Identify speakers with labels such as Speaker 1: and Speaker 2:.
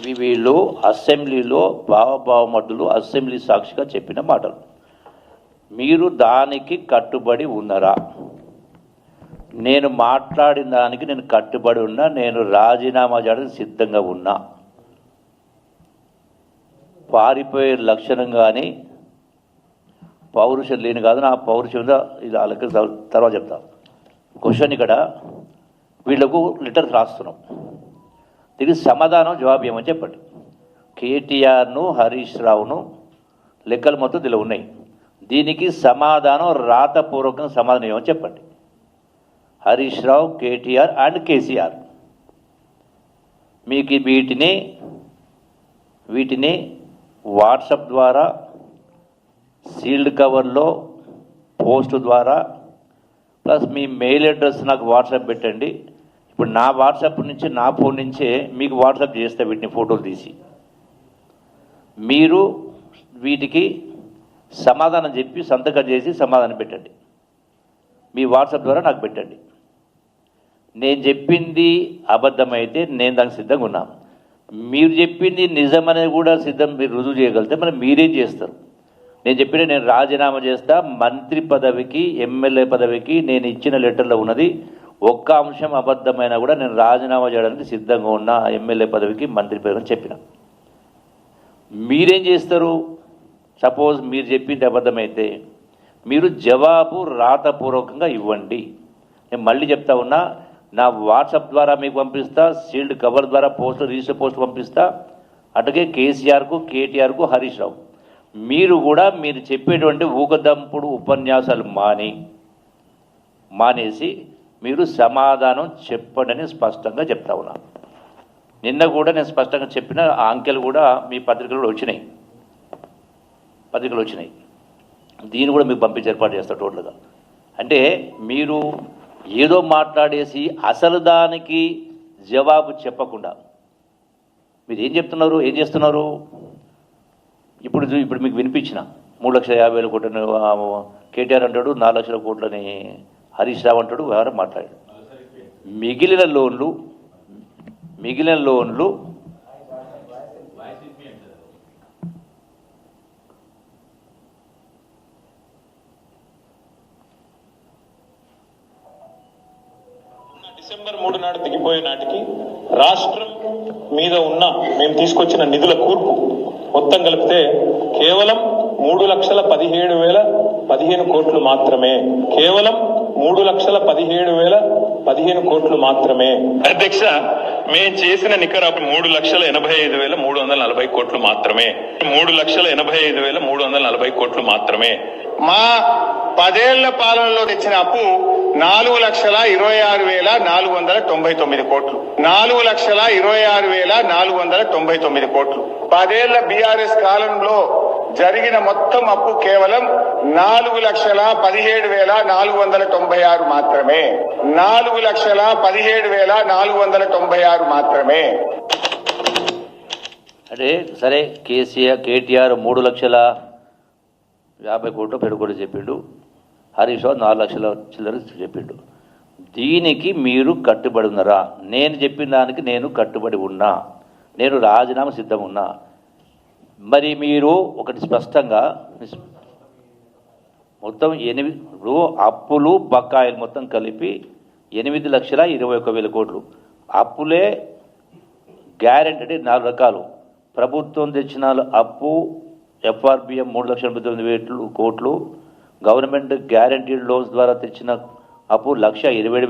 Speaker 1: ఇవి వీళ్ళు అసెంబ్లీలో భావభావమడ్డులు అసెంబ్లీ సాక్షిగా చెప్పిన మాటలు. మీరు దానికి కట్టుబడి ఉన్నారా? నేను మాట్లాడిన దానికి నేను కట్టుబడి ఉన్నా. నేను రాజీనామా చేయడానికి సిద్ధంగా ఉన్నా. పారిపోయే లక్షణం కానీ పౌరుషం లేని కాదు. నా పౌరుషం ఇది వాళ్ళకి తర్వాత చెప్తా. క్వశ్చన్ ఇక్కడ వీళ్లకు లెటర్స్ రాస్తున్నాం. దీనికి సమాధానం జవాబు ఏమని చెప్పండి. కేటీఆర్ను హరీష్ రావును లెక్కలు మొత్తం దీనిలో ఉన్నాయి. దీనికి సమాధానం రాతపూర్వకంగా సమాధానం ఏమని చెప్పండి. హరీష్ రావు, కేటీఆర్ అండ్ కేసీఆర్ మీకు వీటిని వాట్సాప్ ద్వారా, సీల్డ్ కవర్లో పోస్ట్ ద్వారా, ప్లస్ మీ మెయిల్ అడ్రస్ నాకు వాట్సాప్ పెట్టండి. ఇప్పుడు నా వాట్సాప్ నుంచి, నా ఫోన్ నుంచే మీకు వాట్సాప్ చేస్తే వీటిని ఫోటోలు తీసి మీరు వీటికి సమాధానం చెప్పి సంతకం చేసి సమాధానం పెట్టండి. మీ వాట్సాప్ ద్వారా నాకు పెట్టండి. నేను చెప్పింది అబద్ధమైతే నేను దానికి సిద్ధంగా ఉన్నాను. మీరు చెప్పింది నిజమనేది కూడా మీరు రుజువు చేయగలిగితే మరి మీరేం చేస్తారు? నేను చెప్పిన నేను రాజీనామా చేస్తా. మంత్రి పదవికి, ఎమ్మెల్యే పదవికి నేను ఇచ్చిన లెటర్లో ఉన్నది ఒక్క అంశం అబద్ధమైనా కూడా నేను రాజీనామా చేయడానికి సిద్ధంగా ఉన్నా. ఎమ్మెల్యే పదవికి, మంత్రి పదవికి చెప్పిన. మీరేం చేస్తారు? సపోజ్ మీరు చెప్పింది అబద్ధమైతే మీరు జవాబు రాతపూర్వకంగా ఇవ్వండి. నేను మళ్ళీ చెప్తా ఉన్నా, నా వాట్సాప్ ద్వారా మీకు పంపిస్తా, సీల్డ్ కవర్ ద్వారా పోస్ట్, రిజిస్టర్ పోస్ట్ పంపిస్తా. అటుగే కేసీఆర్కు, కేటీఆర్కు, హరీష్ రావు మీరు కూడా మీరు చెప్పేటువంటి ఊకదంపుడు ఉపన్యాసాలు మానేసి మీరు సమాధానం చెప్పండి స్పష్టంగా చెప్తా ఉన్నా. నిన్న కూడా నేను స్పష్టంగా చెప్పిన ఆ అంకెలు కూడా మీ పత్రికలు వచ్చినాయి. దీన్ని కూడా మీకు పంపించి ఏర్పాటు చేస్తారు టోటల్గా. అంటే మీరు ఏదో మాట్లాడేసి అసలు దానికి జవాబు చెప్పకుండా మీరు ఏం చేస్తున్నారు? ఇప్పుడు మీకు వినిపించిన 3,50,000 కోట్లని కేటీఆర్ అంటాడు, 4 లక్షల కోట్లని హరీష్ రావు అంటాడు, ఎవరు మాట్లాడాడు. మిగిలిన లోన్లు
Speaker 2: డిసెంబర్ 3 నాడు దిగిపోయే నాటికి రాష్ట్రం మీద ఉన్న మేము తీసుకొచ్చిన నిధుల కూర్పు మొత్తం కలిపితే కేవలం 3,17,015 కోట్లు మాత్రమే. కేవలం 3,17,015 కోట్లు మాత్రమే. అధ్యక్ష, మేము చేసిన నికర 3,85,340 కోట్లు మాత్రమే. 3,85,340 కోట్లు మాత్రమే. మా 10 ఏళ్ల పాలనలో తెచ్చిన అప్పు 4,26,499 కోట్లు. 4,26,499 కోట్లు. 10 ఏళ్ల బీఆర్ఎస్ కాలంలో జరిగిన మొత్తం అప్పు కేవలం 4,17,496 మాత్రమే. 4,17,496 మాత్రమే.
Speaker 1: అంటే సరే, కేటీఆర్ 3,50,000 కోట్లు పెరుగుబడి చెప్పిండు, హరీష్ రావు 4 లక్షల చిల్లర చెప్పిండు. దీనికి మీరు కట్టుబడి ఉన్నారా? నేను చెప్పిన దానికి నేను కట్టుబడి ఉన్నా. నేను రాజీనామా సిద్ధం ఉన్నా. మరి మీరు ఒకటి స్పష్టంగా మొత్తం 8 అప్పులు బకాయిలు మొత్తం కలిపి 8,21,000 కోట్లు. అప్పులే గ్యారెంటీ అంటే 4 రకాలు. ప్రభుత్వం తెచ్చిన అప్పు FRBM 3,89,000 కోట్లు, గవర్నమెంట్ గ్యారెంటీడ్ లోన్స్ ద్వారా తెచ్చిన అప్పు 1,27,000